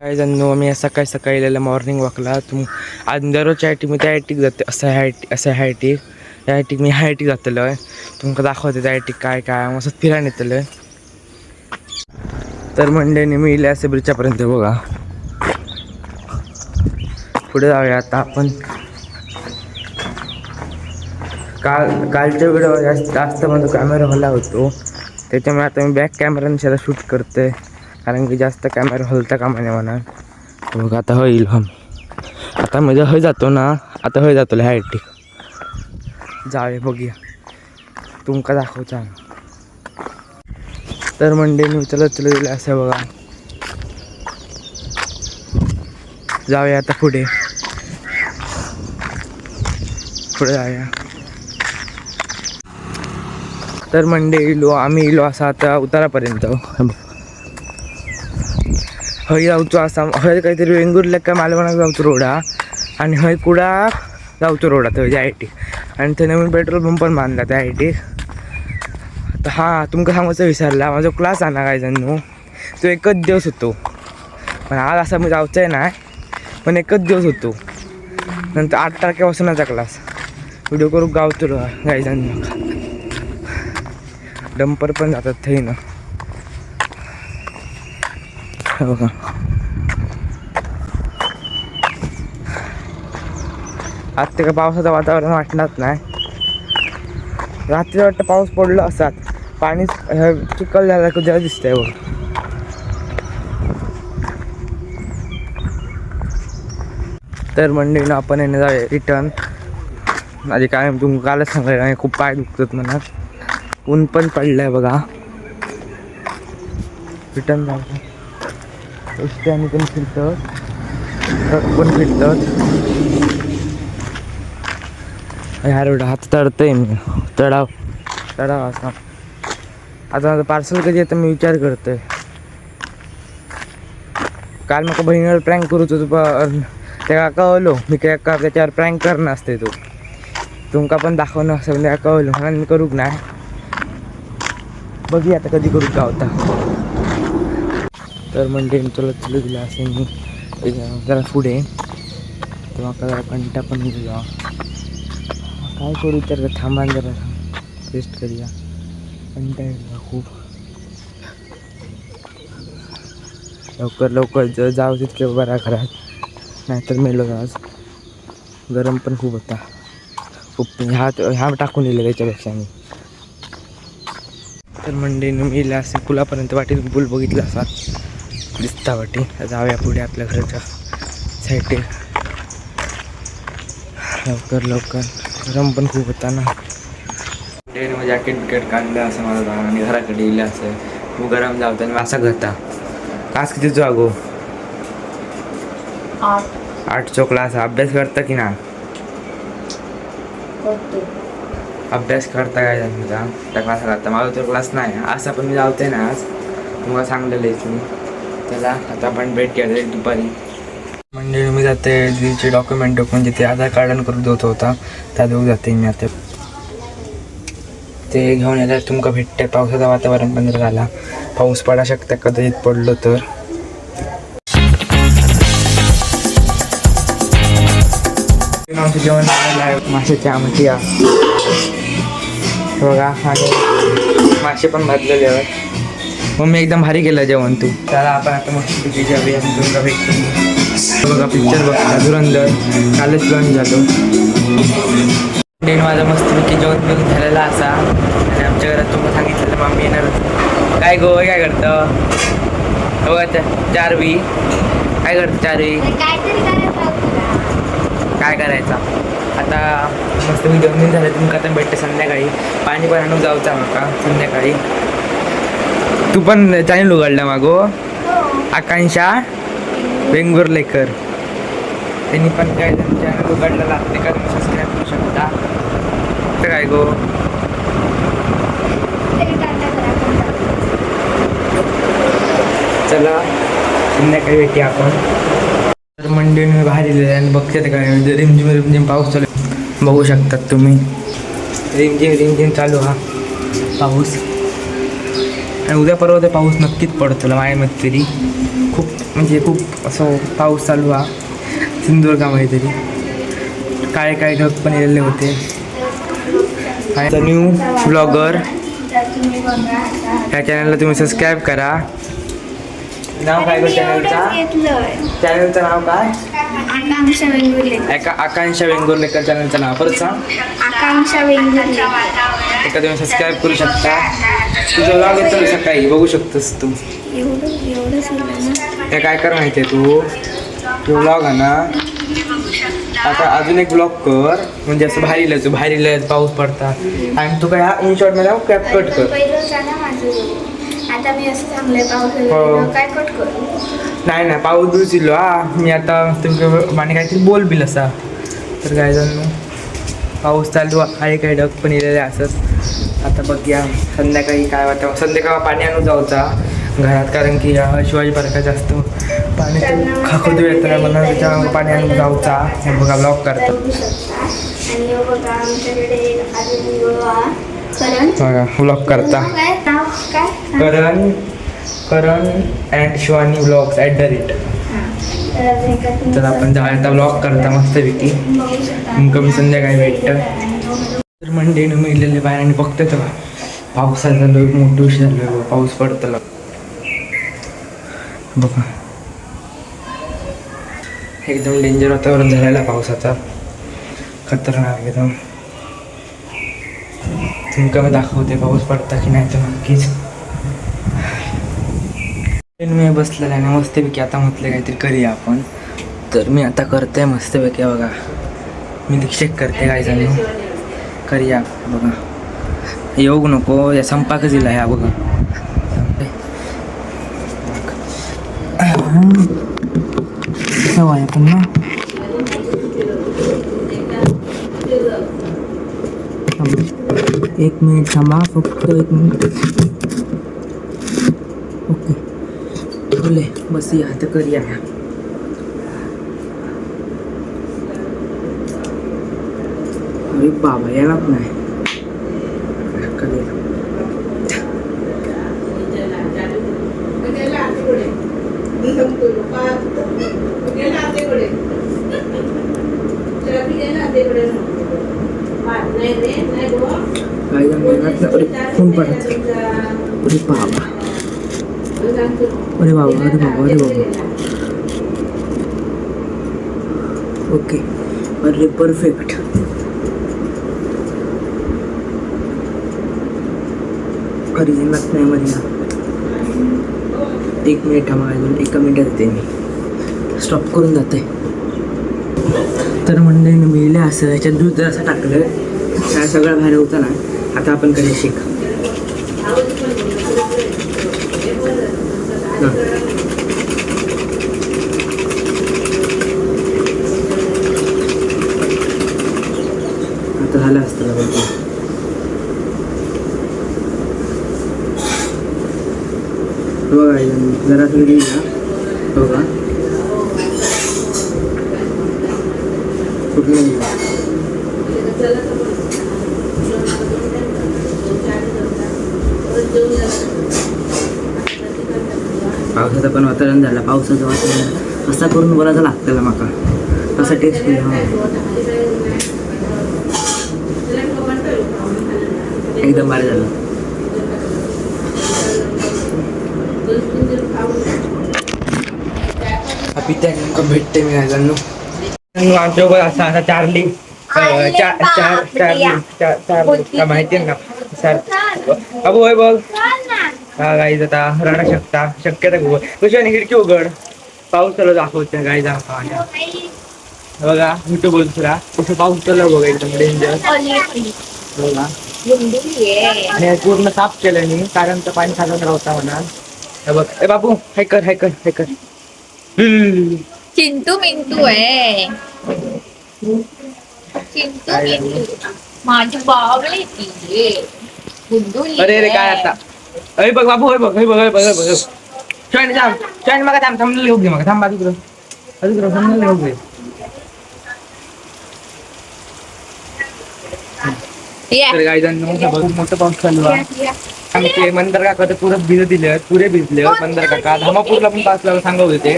काही जण मी सकाळी सकाळी गेलेला मॉर्निंग वॉकला. आज दररोजच्या हायटी मी त्या हायटीक जाते. असं हायटीक त्या हायटीक मी हायटीक जातलो आहे. तुमका दाखवते त्या हायटीक काय काय मस्त फिरायला येतलं आहे. तर मंडळीने मी इले असे ब्रिजच्यापर्यंत बघा. पुढे जाऊया आता आपण. कालच्या व्हिडिओ जास्त माझा कॅमेरा हल्ला होतो, त्याच्यामुळे आता मी बॅक कॅमेराने शूट करते, कारण की जास्त कॅमेरा हलता कामा नये म्हणा. बघ आता होईल आता म्हणजे हय जातो ना, आता हय जातो हायटी जावे बघूया तुमका दाखवचा. तर मंडळीने चलत गेलं असं बघा. जाऊया आता पुढे जाऊया. तर मंडळी आम्ही इलो असा आता उतारापर्यंत. हय जाऊचो असा, हय काहीतरी वेंगुर्ला काय मालवणाक जाऊचो रोड हा, आणि हय कुडा जाऊचो रोड आता हायटी. आणि ते नवीन पेट्रोल पंप पण बांधला त्या हायटी. आता हां तुमका सांगायचं विसरला, माझा क्लास आहे ना काय जण तो एकच दिवस होतो. पण आज असा मी जाऊचं आहे ना, पण एकच दिवस होतो. नंतर 8 तारखेपासूनचा क्लास. व्हिडिओ करू गावतो काही जण. डंपर पण जातात थंय ना बघा. आज ते का पावसाचं वातावरण वाटणार नाही. रात्री वाटतं पाऊस पडला असाच, पाणी चिखल झाला की जरा दिसतंय बघ. तर मंडळीनं आपण येणं जाऊया रिटर्न. माझे काय तुम्ही कालच सांगायला नाही, खूप पाय दुखतात म्हणा. ऊन पण पडलंय बघा. रिटर्न जायचं. रस्त्याने पण फिरतात, ट्रक पण फिरतात. ह्या रोड हात तडतंय मी, तडाव असा. आता माझं पार्सल कधी येतं मी विचार करतोय. काल मग बहिणीवर प्रँक करूच होतो, पण त्या कळलो मी काय त्याच्यावर प्रँक करणं असते. तुमका पण दाखवणं असं म्हणजे कळलो म्हणून मी करूक नाही. बघूया आता कधी करूक गावता. तर म्हणजे चलत दिला असेल मी जरा पुढे, तेव्हा जरा कंटा पण गेला. काय करू तर थांबा जरा रेस्ट करूया. कंटा येईल खूप. लवकर जाऊ तितके बरा घरात, नाहीतर मेलो आज. गरम पण खूप होता. खूप ह्या टाकून दिलं त्याच्यापेक्षा मी. तर मंडळीनं मी इला असे पुलापर्यंत वाटेल पूल बघितला असा दिसता वाटे. जाऊया पुढे आपल्या घराच्या साईडे. लवकर गरम पण खूप होता ना. मंडळीनं जॅकेट बिकेट काढलं असं मला आणि घराकडे येईल असं खूप गरम जावतं आणि असा घरता. क्लास किती जागो 8 क्लास. अभ्यास करता की ना? अभ्यास करता काय तुमचा त्या क्लास करता? माझा तो क्लास नाही असा, पण मी जावते ना आज तुम्हाला सांगलेलं आहे तुम्ही. चला आता आपण भेट घ्या दुपारी. म्हणजे मी जाते दीदीचे डॉक्युमेंट म्हणजे ते आधार कार्ड करून देत होता, त्या देऊ जाते मी आता. ते घेऊन यायला तुमका भेटते. पावसाचं वातावरण पण झाला, पाऊस पडा शकता कदाचित पडलो तर. जेवण माशाची आमटी बघा, आणि मासे पण भाजलेले आहेत. मम्मी एकदम भारी केलं जेवण तू. त्याला आपण आता मस्त जाऊया तुमका भेटतो. बघा पिक्चर बघता धुरंधर, कालच लॉन्च झालो. माझं मस्तपैकी जेवण घेऊन झालेला असा, आणि आमच्या घरात तुम्हाला सांगितलेलं मम्मी येणार. काय गो काय करतं बघा 4वी काय करतं 4वी काय करायचा आता. मस्त मी 2 दिन झाले तुमका आता भेटते संध्याकाळी. पाणी पण आणून जाऊचा का संध्याकाळी. तू पण चॅनल उघडला मागो आकांक्षा वेंगुर्लेकर, त्यांनी पण काय चॅनल उघडला लागते का, तुम्ही सबस्क्राईब करू शकता. तर काय गो चला संध्याकाळी भेटूया आपण. तर मंडळीने बाहेर दिलेलं आणि बघतात काय रिमझिम पाऊस चालू बघू शकतात तुम्ही. रिमझिम चालू हा पाऊस. आणि उद्या परवा ते पाऊस नक्कीच पडतो माझ्या मते तरी. खूप म्हणजे खूप असं पाऊस चालू हा सिंधुदुर्गामध्ये तरी. काळे काळे ढग पण येलेले होते. आणि न्यू ब्लॉगर ह्या चॅनलला तुम्ही सबस्क्राईब करा. नाव काय बरं चॅनलचं नाव काय? आकांक्षा वेंगुर्ले. आकांक्षा वेंगुर्लेकर चॅनलचं नाव परत सांग. आकांक्षा वेंगुर्ले. एका तुम्ही सबस्क्राईब करू शकता. तुझं व्लॉग येतो सकाळी बघू शकतोस तू. हे काय कर माहिती आहे तू व्लॉग आहे ना आता अजून एक ब्लॉग कर म्हणजे असं भारी पाऊस पडतात आणि तू काय हा इन शॉर्ट मध्ये कॅप कट कर. आता मी असं चांगलं पाऊस काय कट करू. नाही पाऊस दिवस इलो मी आता तुम्ही माने काहीतरी बोल बिल असा तर काय झालं पाऊस चालू आहे काही ढग पण येलेले असत. आता बघूया संध्याकाळी काय वाटतं. संध्याकाळी पाणी आणून जाऊचा घरात कारण की शिवाजी पार्कात जास्त पाणी खाकून येतं मला त्याच्यामुळे पाणी आणून जाऊचा. हे बघा ब्लॉग करतो बघा व्लॉग करता करण अँड शिवानी व्लॉग्स @ तर आपण आता व्लॉग करता मस्तपैकी कमी संध्याकाळी भेटतं. तर मंडळीनं मिळलेले बाहेर आणि बघतोय तर पावसाचा झालं मोठं विषय झालं पाऊस पडतं बघा एकदम डेंजर वातावरण झालेला पावसाचा खतरनाक एकदम. तुम्ही कमी दाखवते पाऊस पडता की नाही तर नक्कीच. मी बसलेला आहे ना मस्तपैकी आता म्हटलं काहीतरी करूया आपण. तर मी आता करते मस्तपैकी बघा मी चेक करते काय झालं करूया बघा. येऊ नको या संपाकच दिला ह्या बघा. सवय पण ना 1 मिनिट थांबा फक्त 1 मिनिट. ओके बोले बस या तर करूया. अरे बाबा यालाच नाही फोन पडत. अरे बाबा अरे बाबा अरे बाबा अरे बाबा. ओके अरे परफेक्ट. अरे येणार नाही मला 1 मिनिट थांबा अजून 1 मिनिटात येते मी स्टॉप करून जाते. तर मंडळीनं मिळले असं ह्याच्यात दूध जर असं टाकलं काय सगळं बाहेर होतं ना. आता आपण कधी शिक आता झालं असतं बघा जरा तुम्ही ना बघा कुठलं पावसाचं पण वातावरण झालं. पावसाचं वातावरण असा करून बोलायचं लागतं माका असा टेस्ट एकदम भारी झालं. पित्या नेमकं भेटते मी जाणू आमच्यासोबत असा असा चार्ली चार माहिती आहे ना सर अबो होय बघ हा गाईज आता रडा शक्यता कशी खिडकी उघड पाऊस चालू दाखवते गाई दाखवा बघा मिठू बोल तुला कसं पाऊस चालू बघा एकदम डेंजर बघा आणि पूर्ण साफ केलं मी कारण तर पाणी खाजून राहता म्हणा बघ ए बापू हाय कर चिंटू मिंटू आहे चिंटू मिंटू माझी बावळी अरे काय आता अरे बघ बापू बघ शॉईन मग थांबलेलं येऊ घे मग थांबा तिकडं थांबलेलं येऊ घे. तर गाईजांनो मोठं पाऊस चालू आहे. आमचे मंदार काका तर पुरे भिजले मंदार काका. धामापूरला पण पाऊस लागला सांगत होते.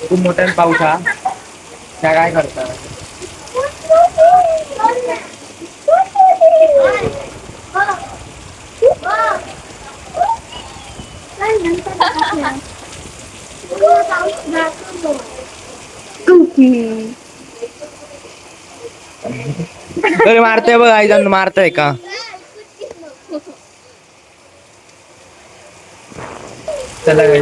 खूप मोठ्याने पाऊस हा. त्या काय करतात अरे मारताय बघ आई जाऊन मारताय का. चला काय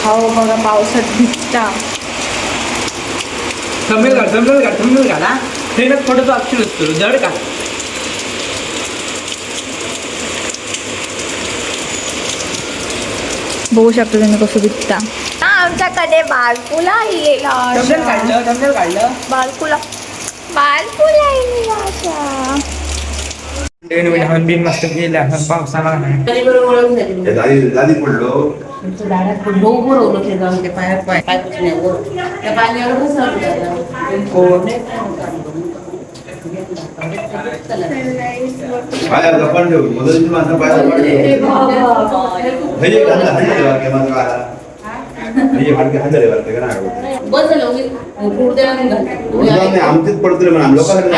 भाव बघा पावसात भिजता. समजेल का ना हे ना थोडंसं ऑप्शन असतो जड का. बघू शकतो तुम्ही कसं भिजता. आमच्याकडे बालकुला काढलं बालकुला बिन मस्त गेल्या पावसाला दादी पडलो पायावर गप्पा ठेवू मदतीची माणसं पायावर आमचेच पडतो म्हणा लोकांना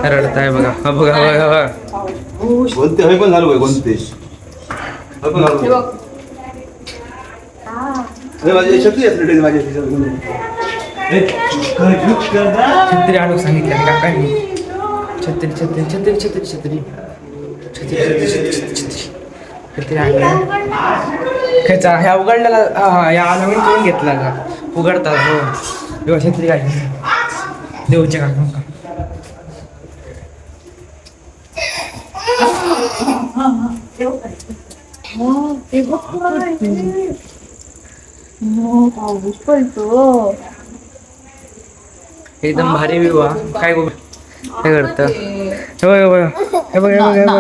रडताय बघा बघा कोणते हे पण झालं कोणते माझी शक्ती असली माझी छत्री आणून सांगितलं काकांनी. छत्री छत्री छत्री छत्री छत्री छत्री छत्री छत्री छत्री छत्री आणल्या. ह्या उघडल्याला या नवीन करून घेतला का उघडतात हो तेव्हा छत्री काढली देऊच्या काका. एकदम भारी व्यू हा. काय करत हे बघ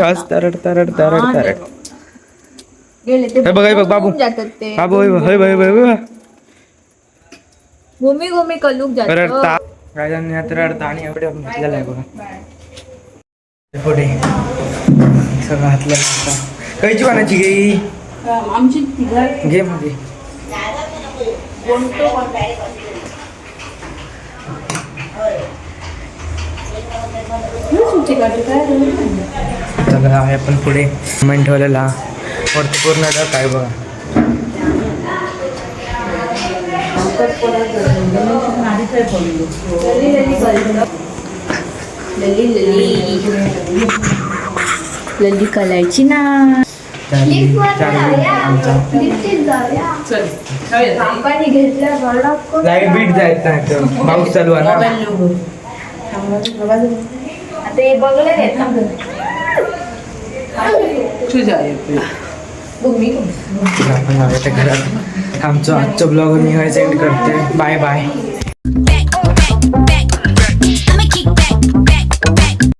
असता रडता रडता रडता रडता हे बघ बाबू बाबू घुमी घुमी कलूक रडता काय रडता आणि एवढे घातलेला आहे बघा पुढे सगळं घातलेलं. कायची पानाची घे आमची घे मध्ये सगळं आहे पण पुढे कमेंट ठेवलेला वरती पूर्ण काय बघा. लल्ली कलायची ना लाईट बीट जायचं नाही पाऊस चालू आहे ना. घरात आमचं आजचं ब्लॉग मी सेंड करते. Bye bye.